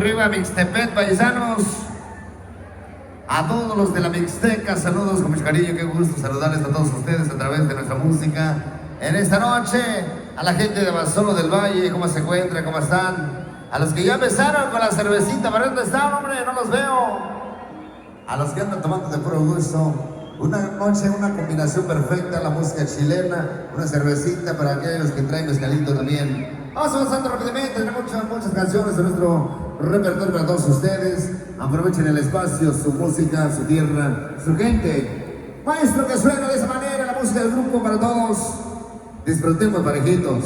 Arriba Mixtepet, paisanos. A todos los de la Mixteca, saludos con mucho cariño, qué gusto saludarles a todos ustedes a través de nuestra música. En esta noche, a la gente de Basolo del Valle, ¿cómo se encuentran? ¿Cómo están? A los que ya empezaron con la cervecita, ¿para dónde están, hombre? No los veo. A los que andan tomando de puro gusto. Una noche, una combinación perfecta, la música chilena, una cervecita para aquellos que traen mezcalito también. Vamos avanzando rápidamente, tenemos muchas canciones de nuestro repertorio para todos ustedes. Aprovechen el espacio, su música, su tierra, su gente. Maestro, que suena de esa manera la música del grupo para todos. Disfrutemos parejitos.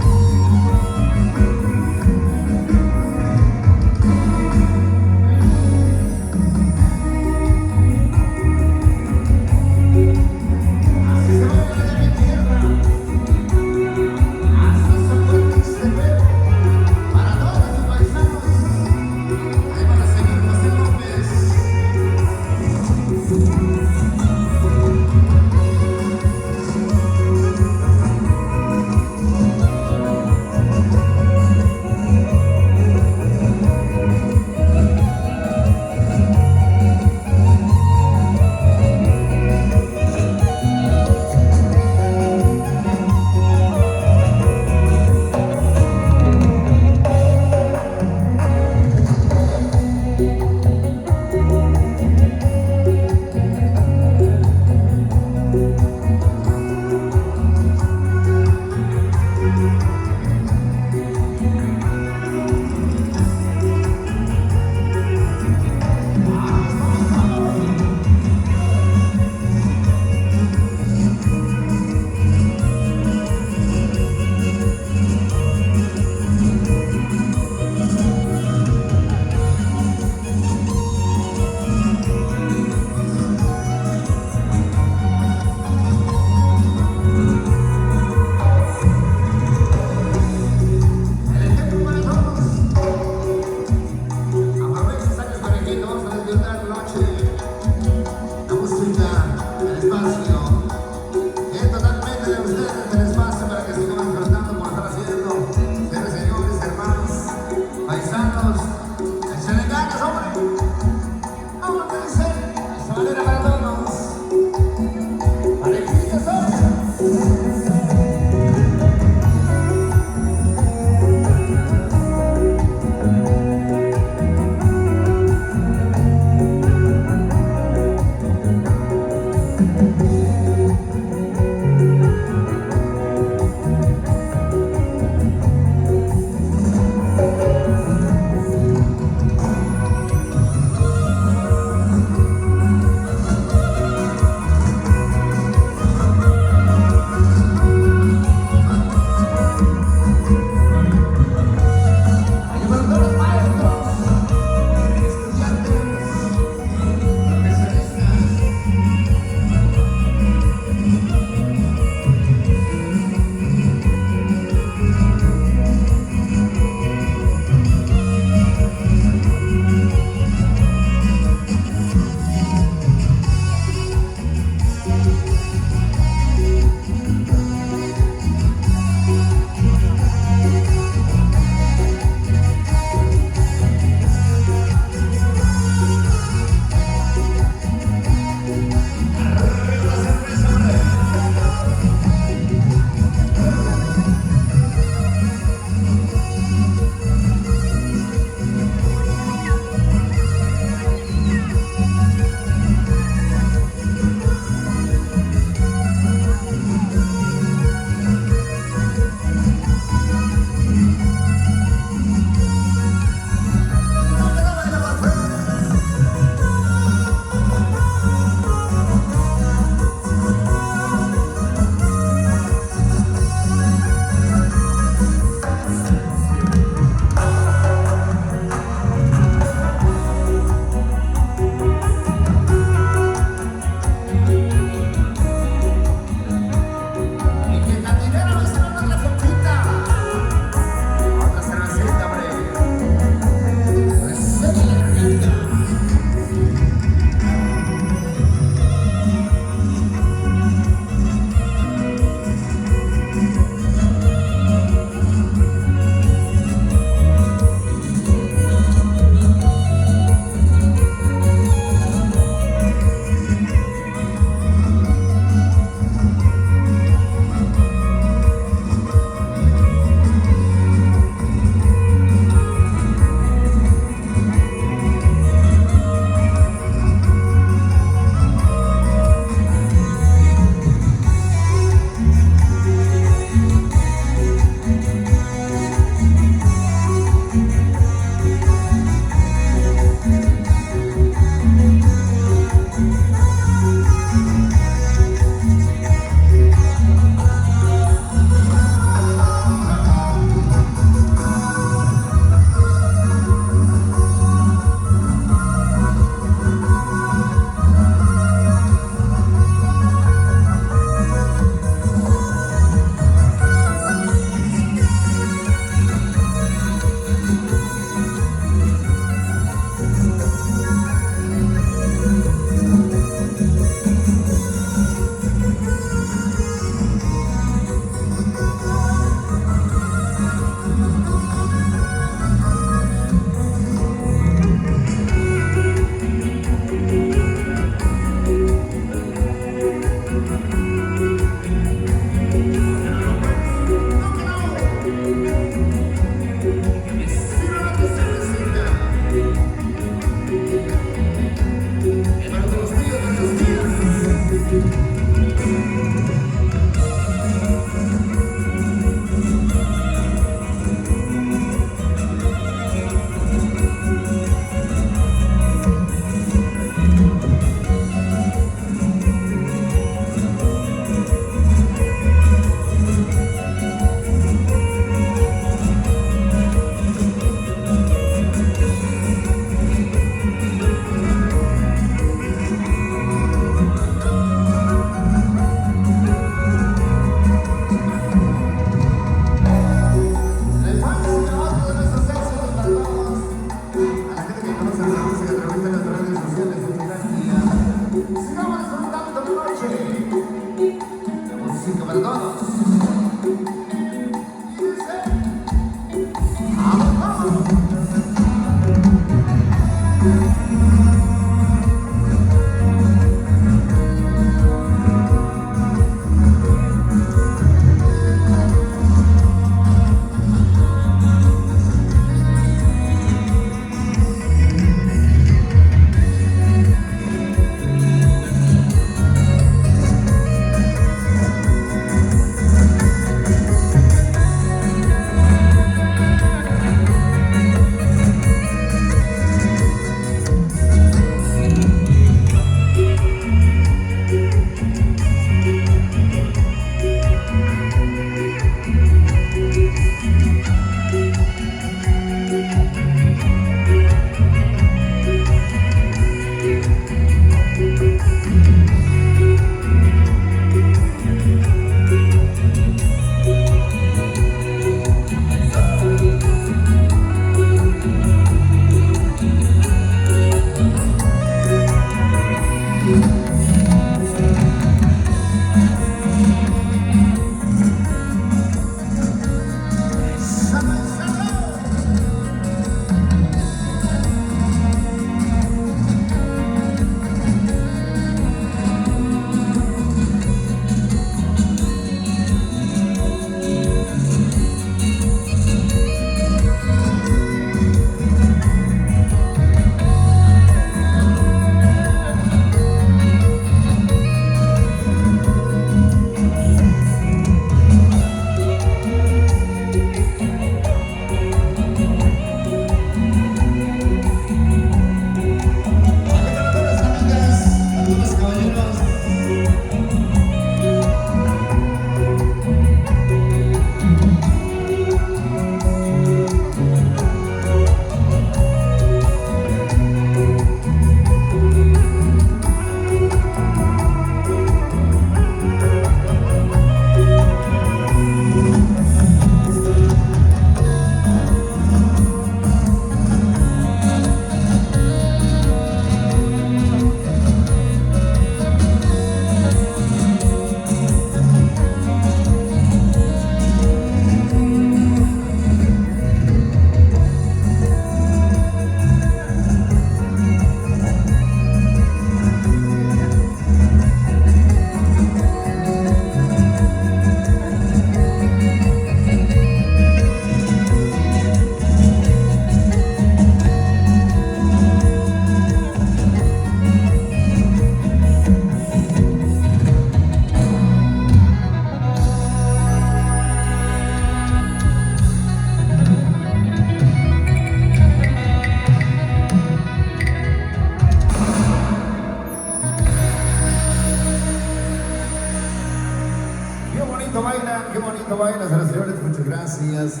qué bonito bailan, señores, muchas gracias.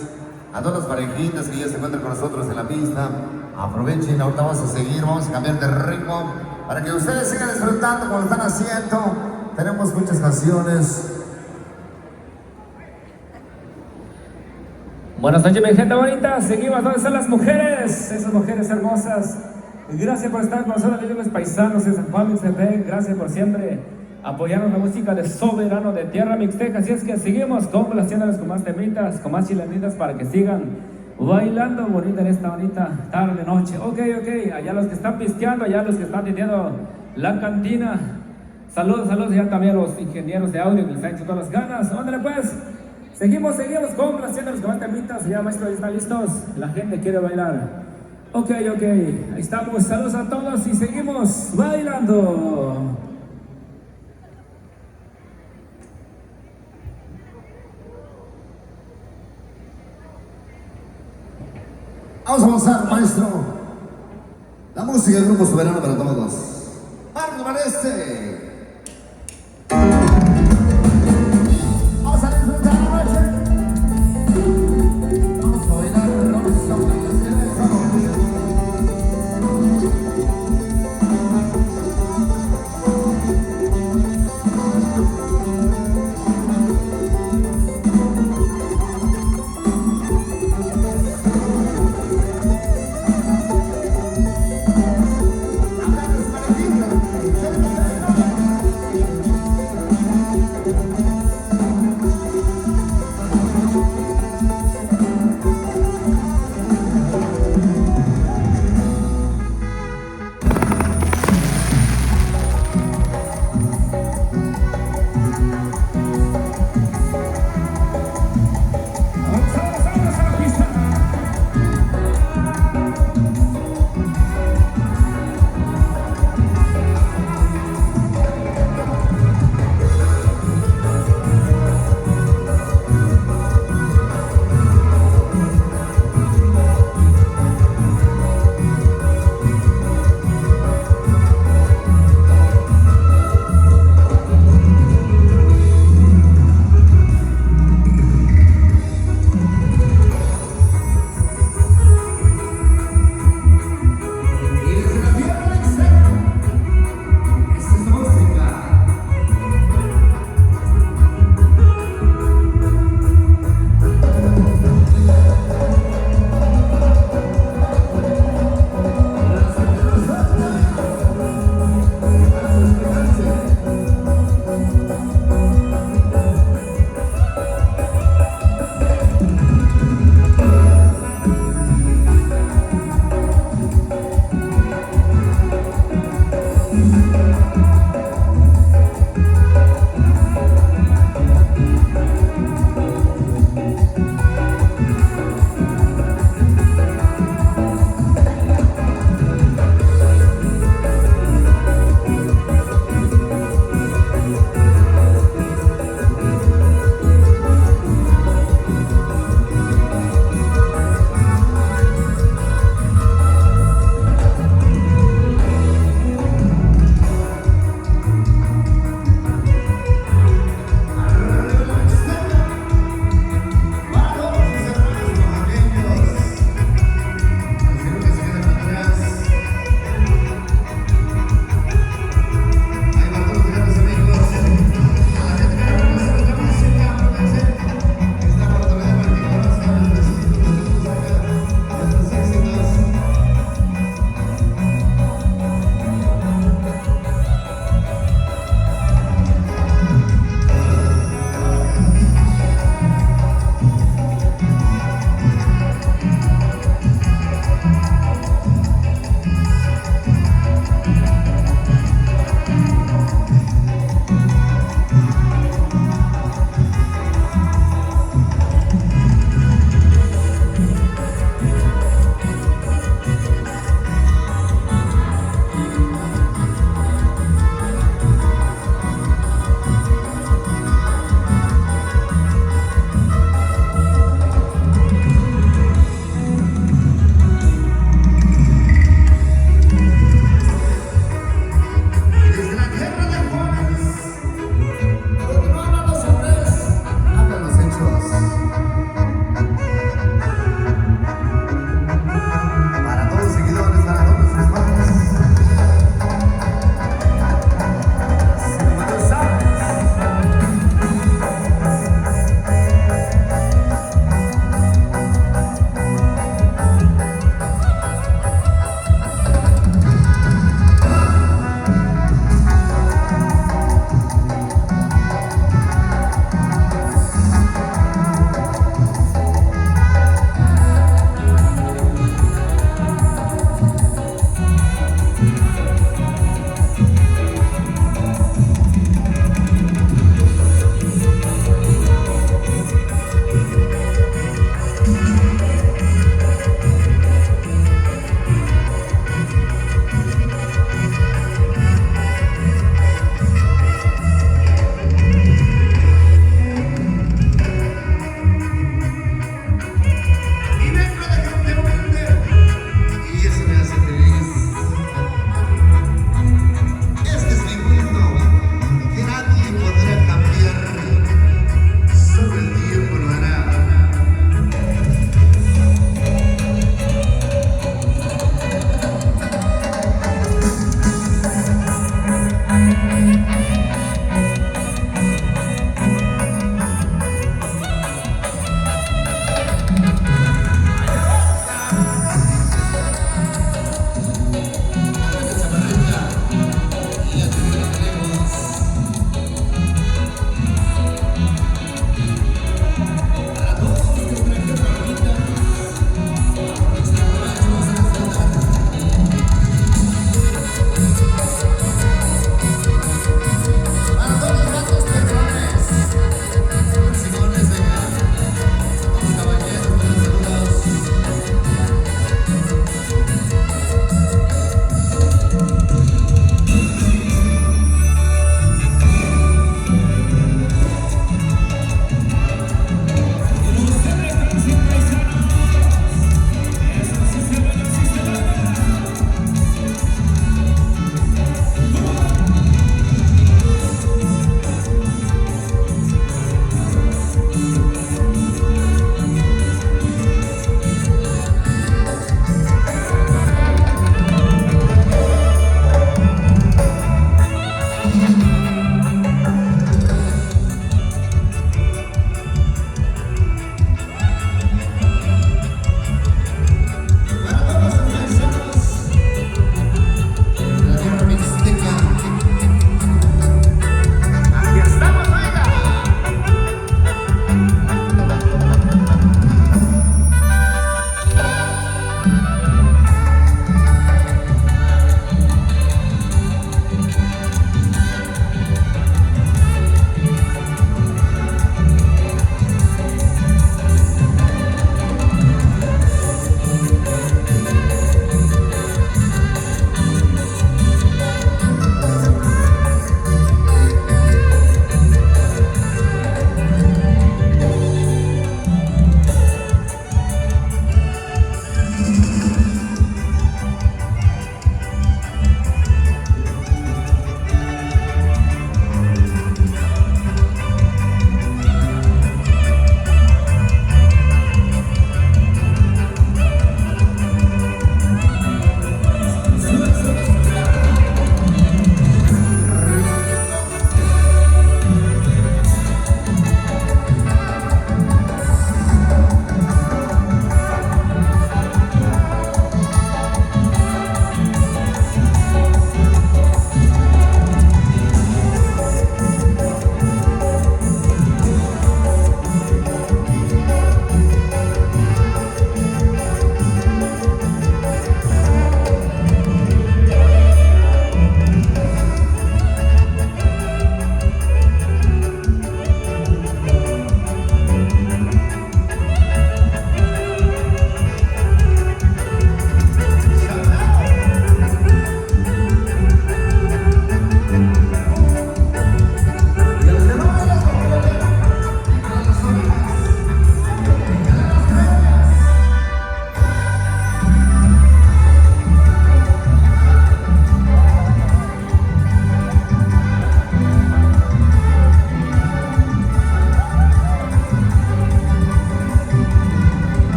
A todas las parejitas que ya se encuentran con nosotros en la pista, aprovechen, ahorita vamos a seguir, vamos a cambiar de ritmo para que ustedes sigan disfrutando como lo están haciendo. Tenemos muchas canciones. Buenas noches, mi gente bonita. Seguimos. ¿Dónde están las mujeres? Esas mujeres hermosas. Y gracias por estar con nosotros, amigos paisanos de San Juan Mixtepec. Gracias por siempre apoyarnos la música de Soberano de Tierra Mixteca. Así es que seguimos complaciéndoles con más temitas, con más chilenitas para que sigan bailando bonita en esta bonita tarde, noche. Ok. Allá los que están pisteando, allá los que están teniendo la cantina. Saludos ya también a los ingenieros de audio que les han hecho todas las ganas. Ándale pues. Seguimos complaciéndoles con más temitas. Ya, maestro, ¿están listos? La gente quiere bailar. Ok. Ahí estamos. Saludos a todos y seguimos bailando. Vamos a avanzar, maestro. La música del Grupo Soberano para todos. Marco Mareste. Vamos a disfrutar la noche. Vamos a bailar rosa por las tierras. Thank you.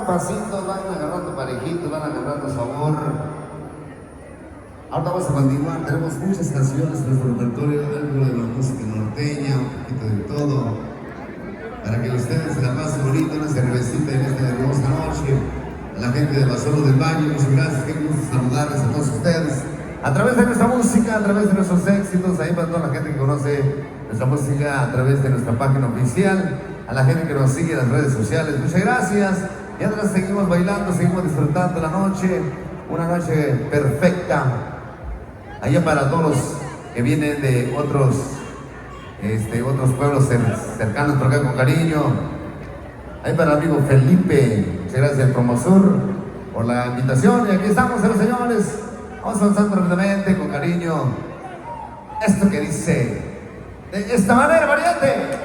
pasitos, van agarrando parejitos, van agarrando sabor. Ahora vamos a continuar, tenemos muchas canciones en nuestro repertorio, algo de la música norteña, un poquito de todo, para que ustedes se la pasen bonito, una cervecita en esta hermosa noche. A la gente de Basolo del Valle, muchas gracias, qué gusto saludarles a todos ustedes. A través de nuestra música, a través de nuestros éxitos, ahí para toda la gente que conoce nuestra música a través de nuestra página oficial, a la gente que nos sigue en las redes sociales, muchas gracias. Y ahora seguimos bailando, seguimos disfrutando la noche, una noche perfecta. Allá para todos los que vienen de otros pueblos cercanos por acá con cariño. Ahí para el amigo Felipe, muchas gracias al Promosur por la invitación. Y aquí estamos, señores. Vamos avanzando rápidamente, con cariño. Esto que dice de esta manera, variante.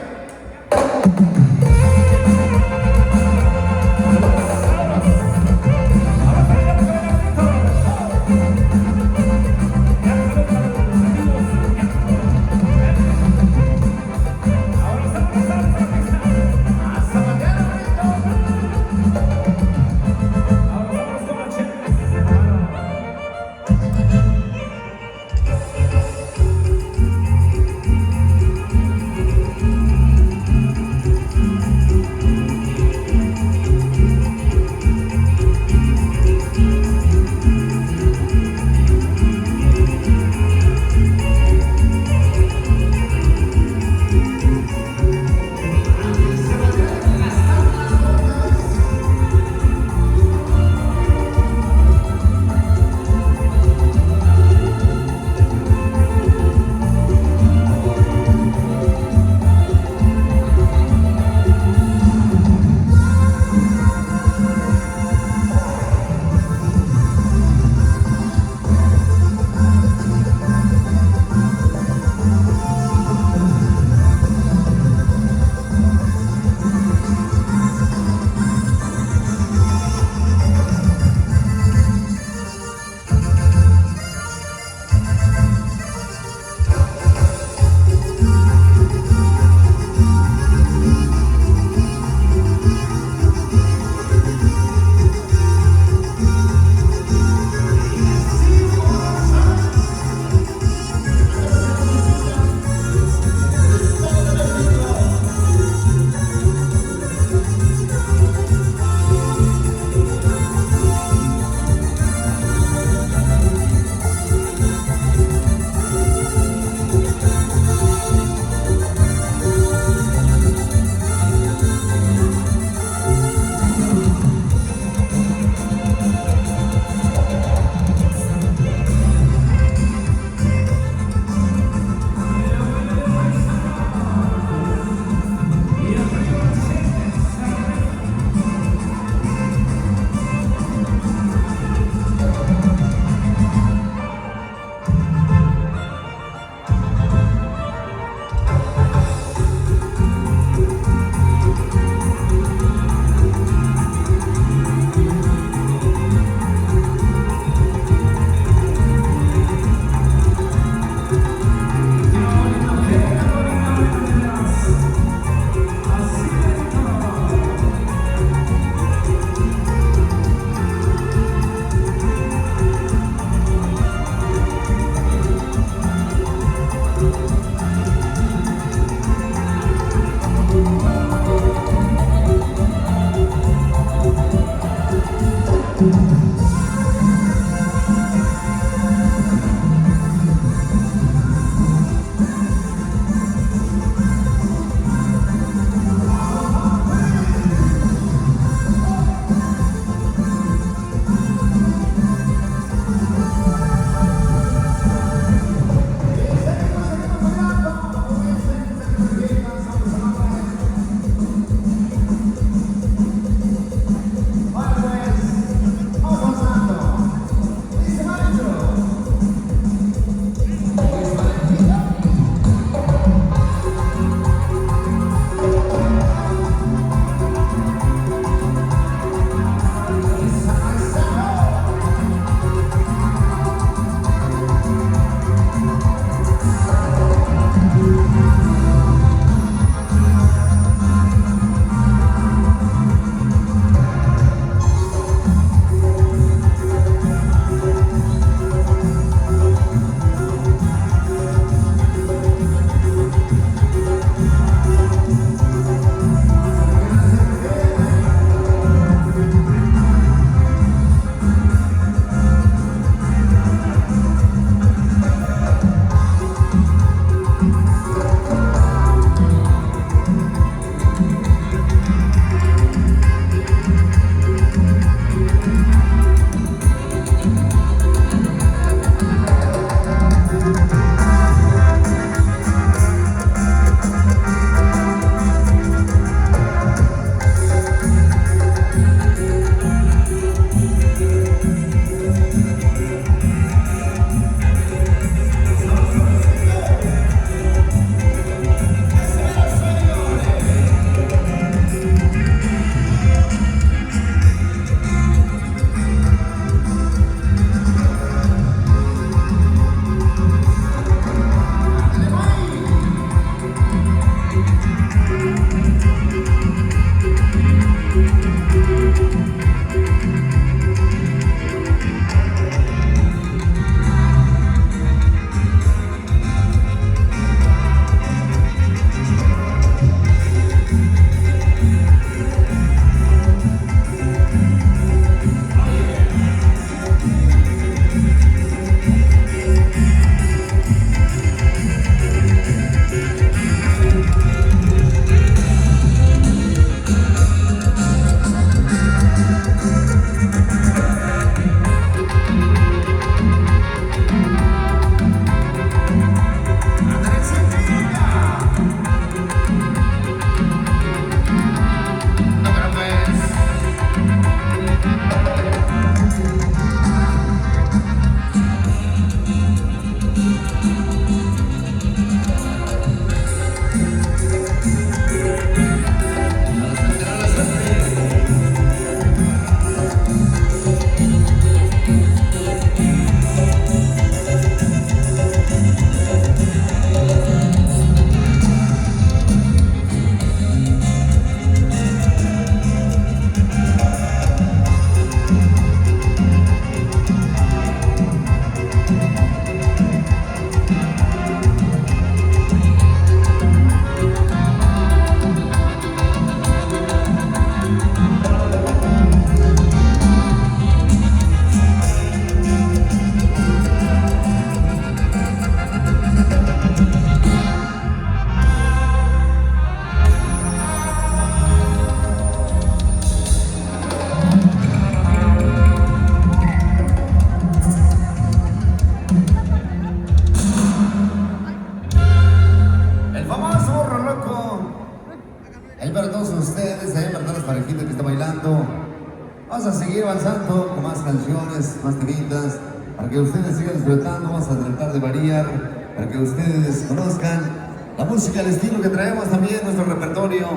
esté bailando. Vamos a seguir avanzando con más canciones, más temitas, para que ustedes sigan disfrutando. Vamos a tratar de variar, para que ustedes conozcan la música, el estilo que traemos también, nuestro repertorio.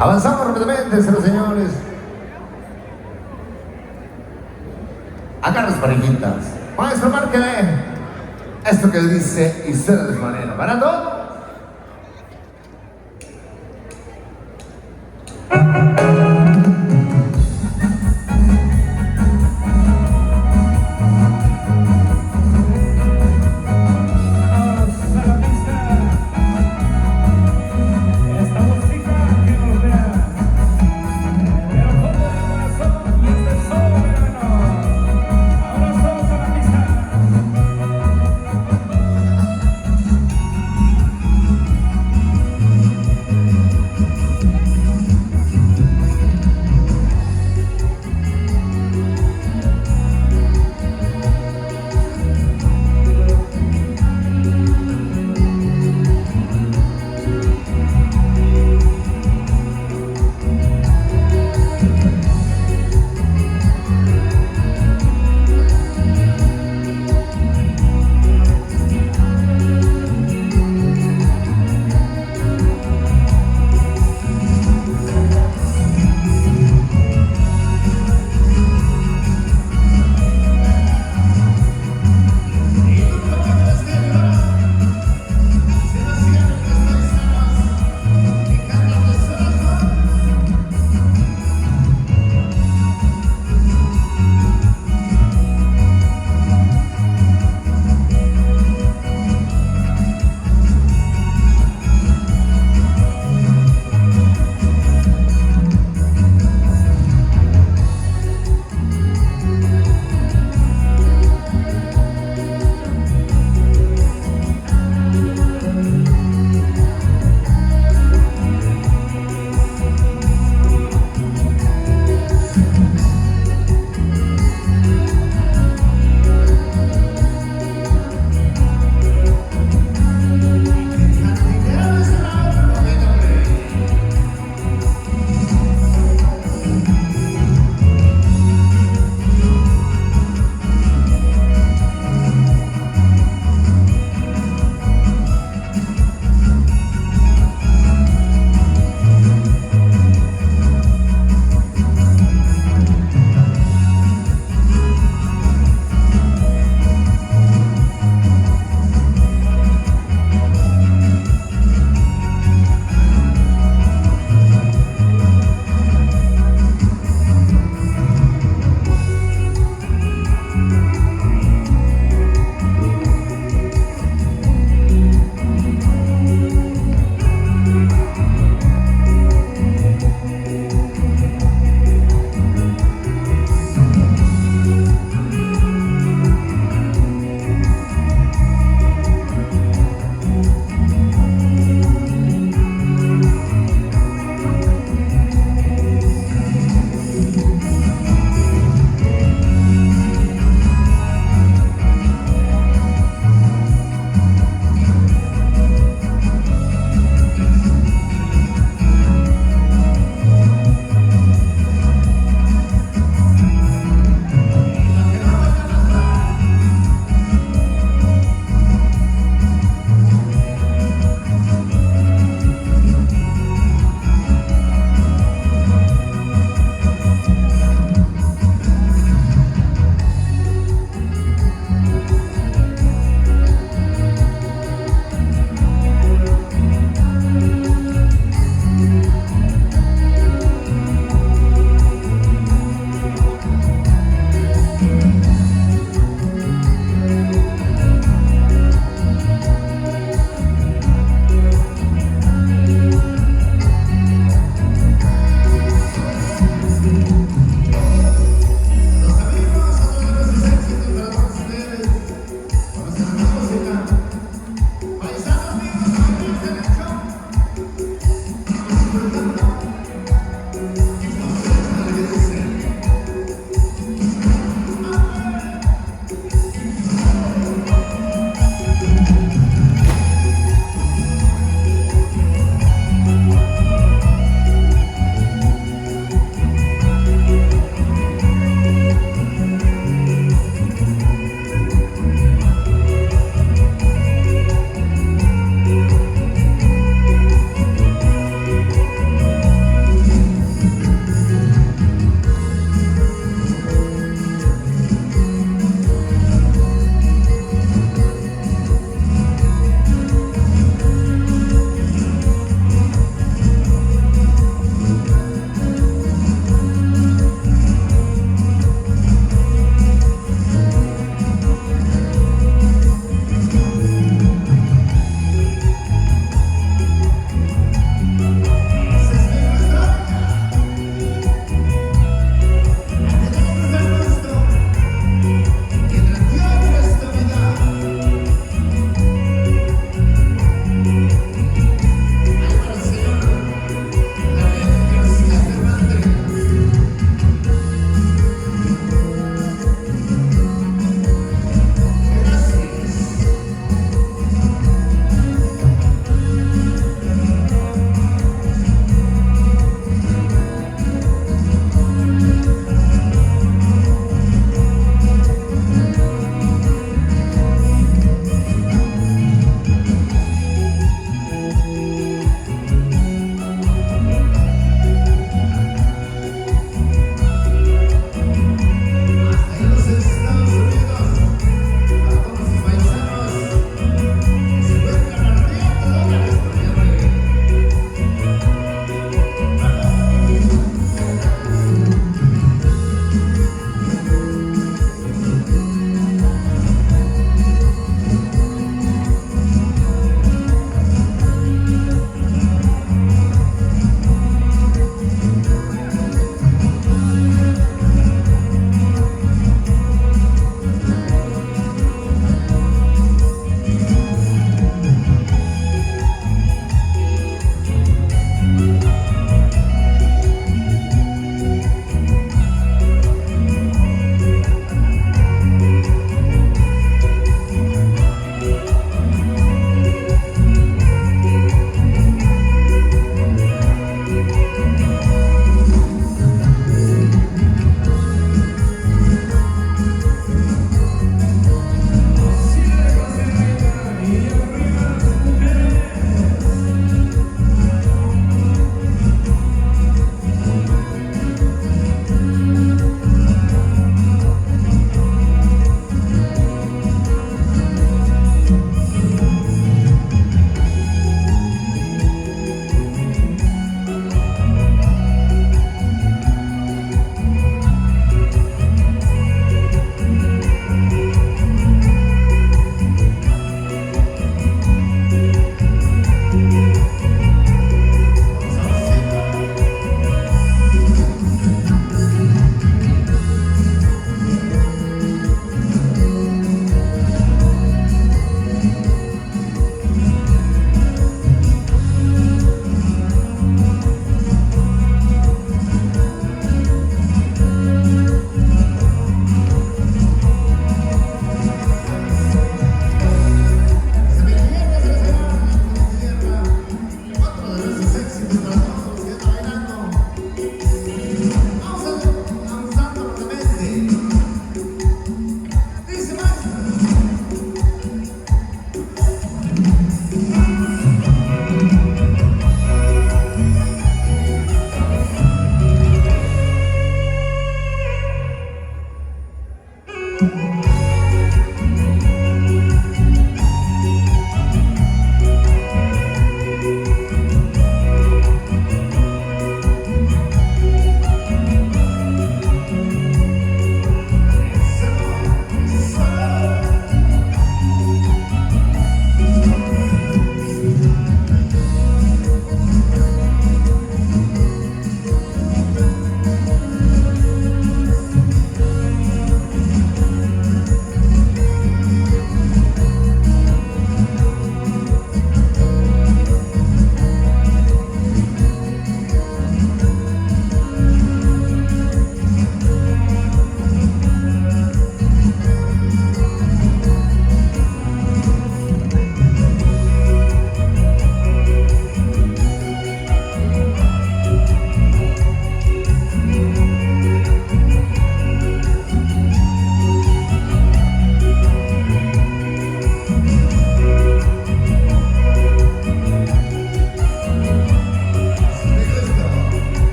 Avanzamos rápidamente, señores. Acá las parejitas. Maestro, márquele esto que dice y se de manera. ¿Barato?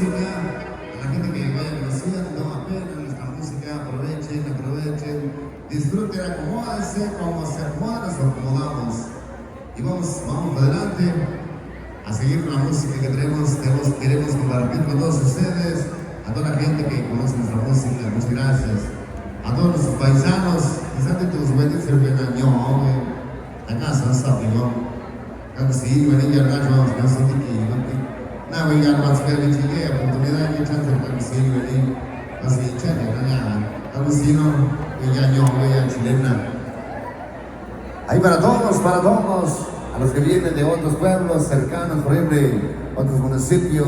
música, a la gente que vaya conociendo apenas nuestra música, aprovechen, disfruten, acomódense, como se acomodan, nos acomodamos. Y vamos adelante a seguir con la música que queremos compartir con todos ustedes, a toda la gente que conoce nuestra música, muchas gracias. A todos nuestros paisanos, quizás de tus buenos servirán la casa, ¿no? Kami si wani ya na jawab na sa tiki na wai ya mas ka ni chile oportunidad ni chance kami si wani así chale na ya kami si no ya yo ya chilena. Ahí para todos, a los que vienen de otros pueblos cercanos, por ejemplo, otros municipios,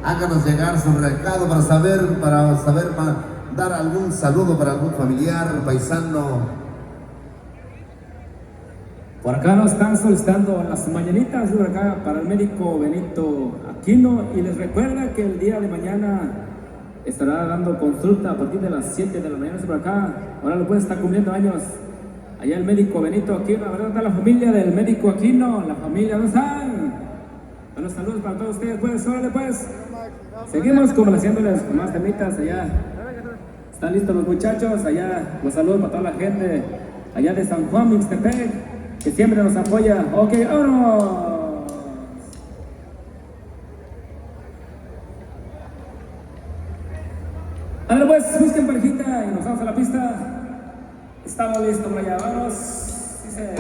háganos llegar su recado para saber dar algún saludo para algún familiar, paisano. Por acá nos están solicitando las mañanitas por acá para el médico Benito Aquino, y les recuerda que el día de mañana estará dando consulta a partir de las 7 de la mañana por acá. Ahora lo puede estar cumpliendo años allá el médico Benito Aquino. ¿Verdad? Está la familia del médico Aquino, la familia, ¿dónde están? Buenos saludos para todos ustedes, pues, órale pues. Seguimos complaciéndoles con más temitas allá. Están listos los muchachos, allá los saludos para toda la gente allá de San Juan, Mixtepec, que siempre nos apoya. Ok, vámonos. Ahora pues, busquen parejita y nos vamos a la pista. Estamos listos por allá, vamos. Dice...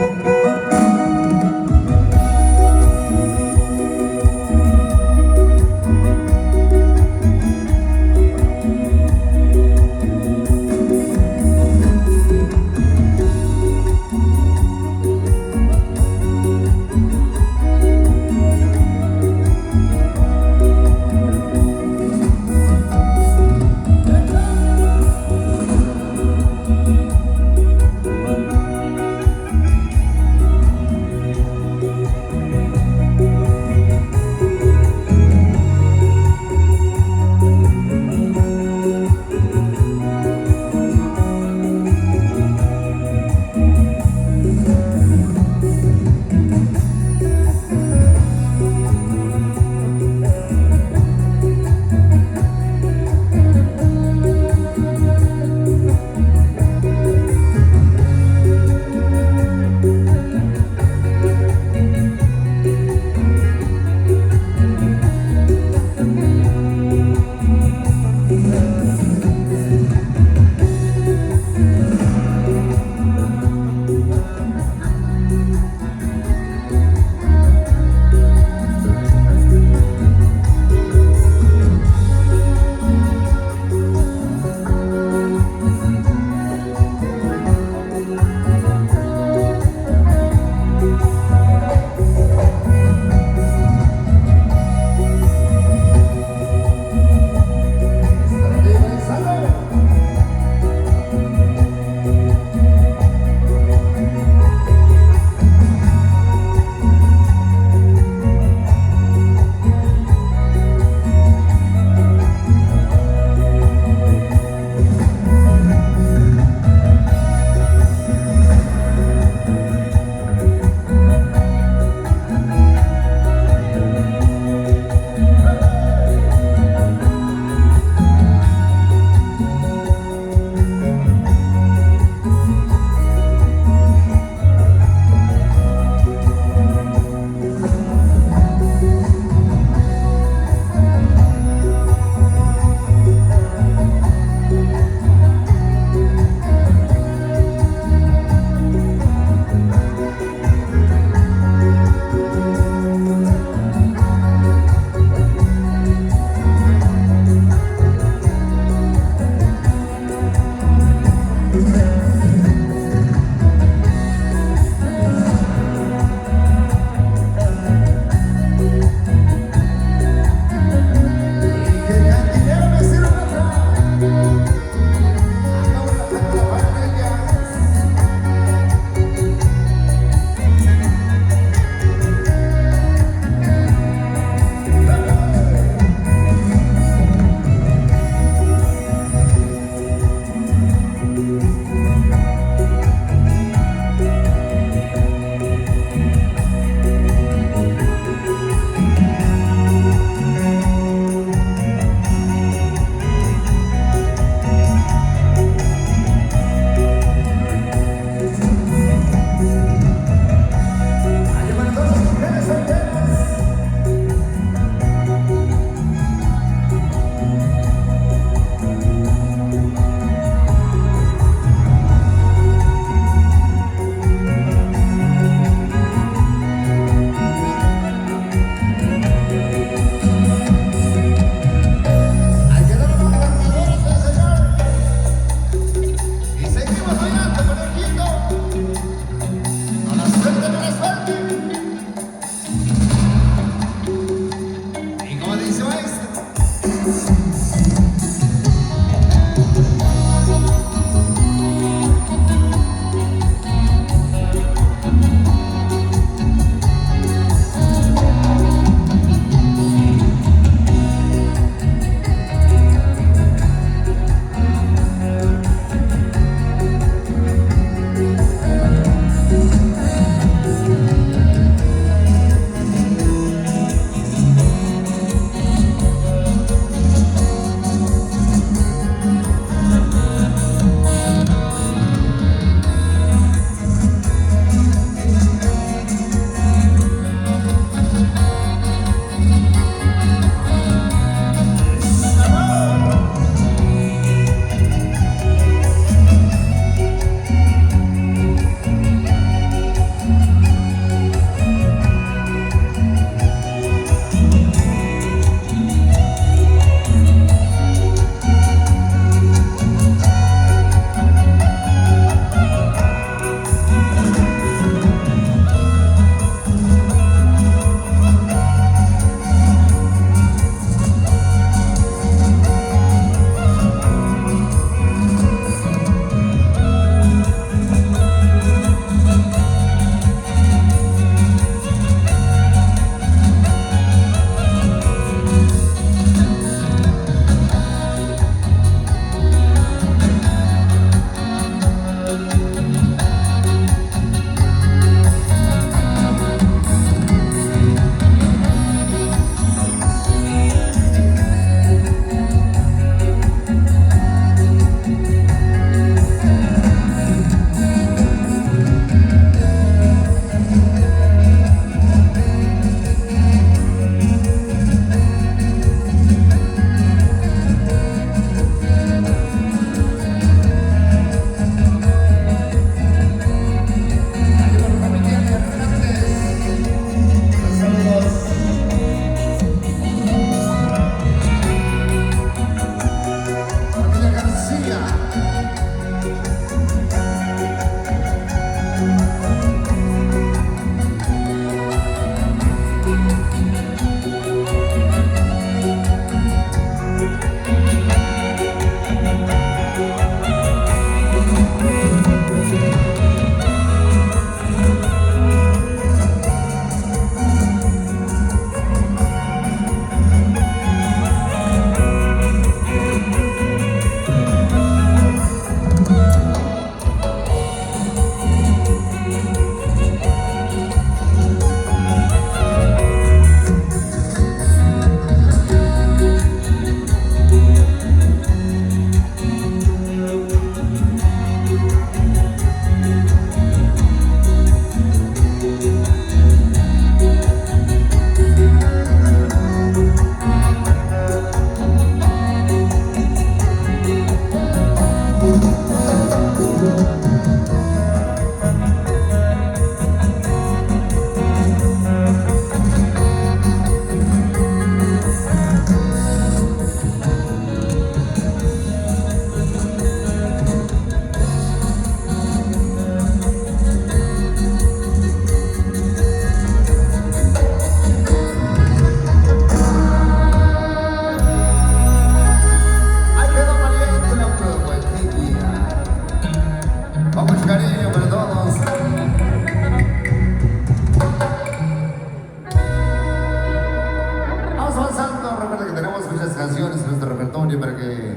canciones en nuestro repertorio para que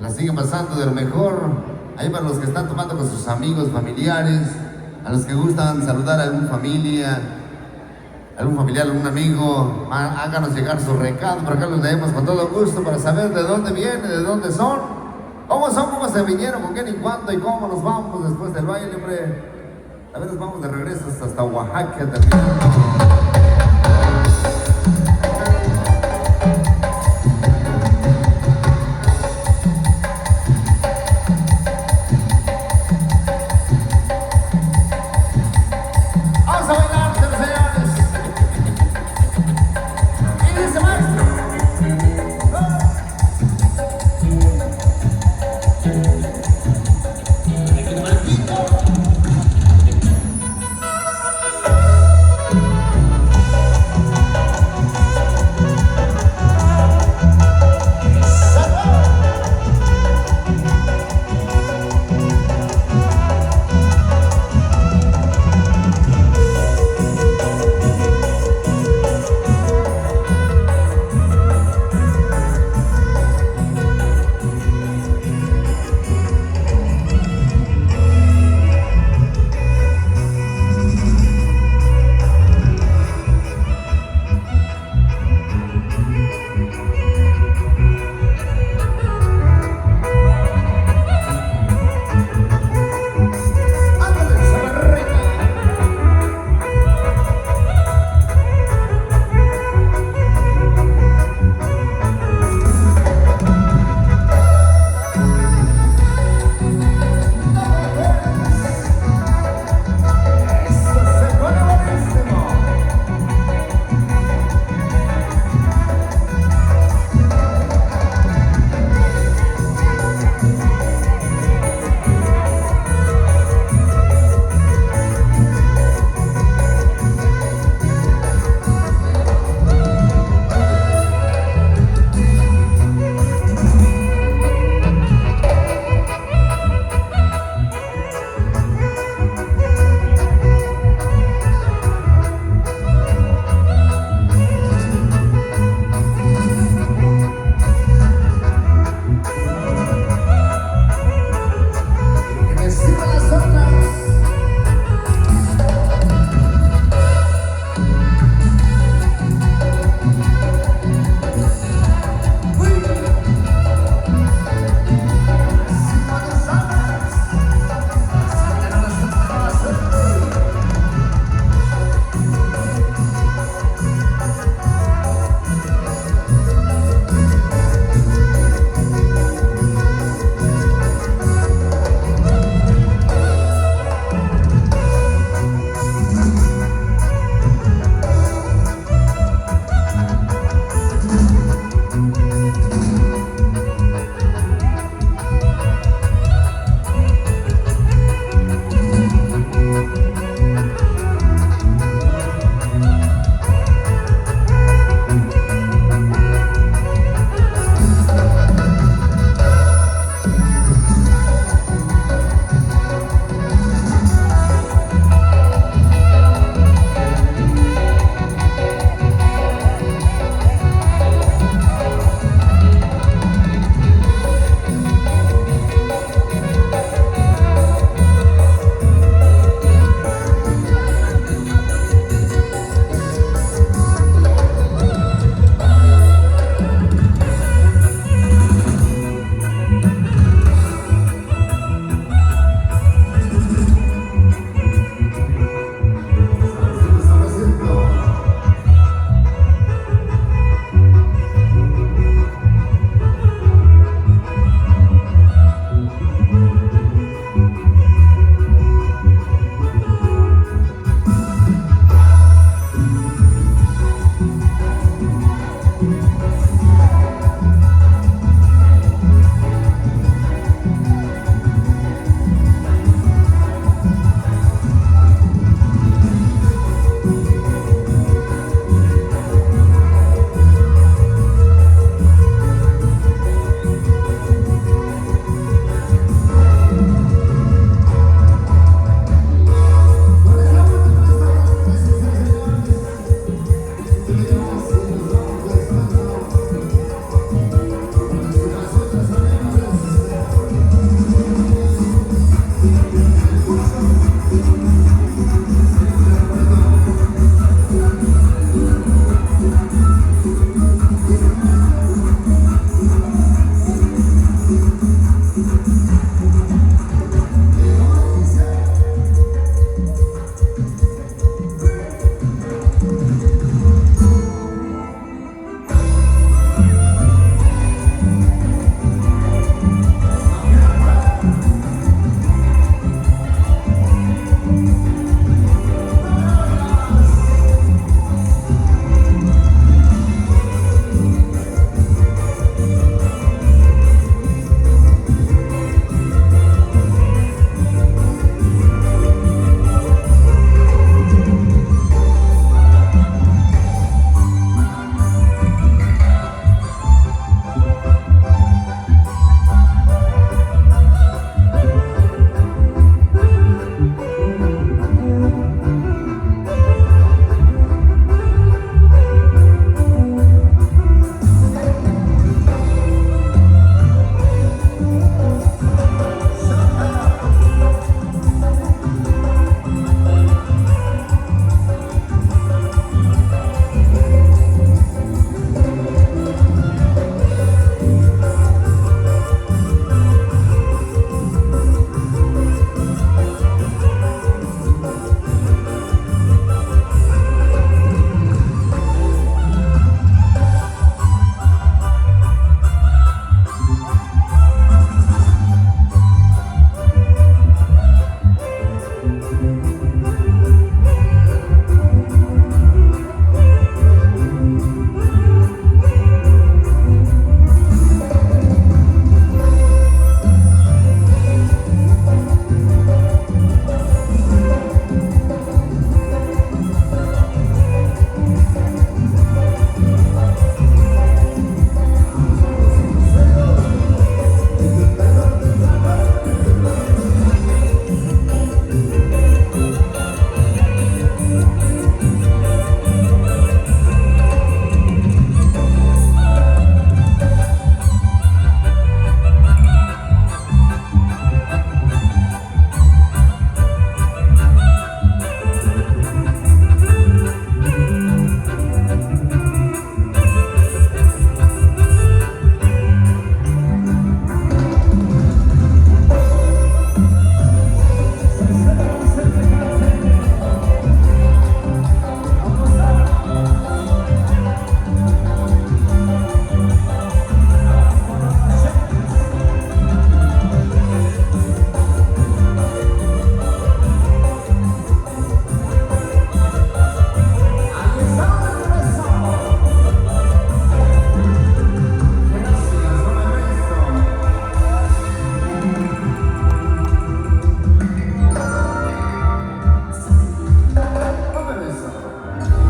la sigan pasando de lo mejor. Ahí para los que están tomando con sus amigos, familiares, a los que gustan saludar a alguna familia, algún amigo, háganos llegar su recado, para que los leemos con todo gusto para saber de dónde viene, de dónde son, cómo se vinieron, con quién y cuánto y cómo nos vamos después del baile, hombre. A ver, nos vamos de regreso hasta Oaxaca también.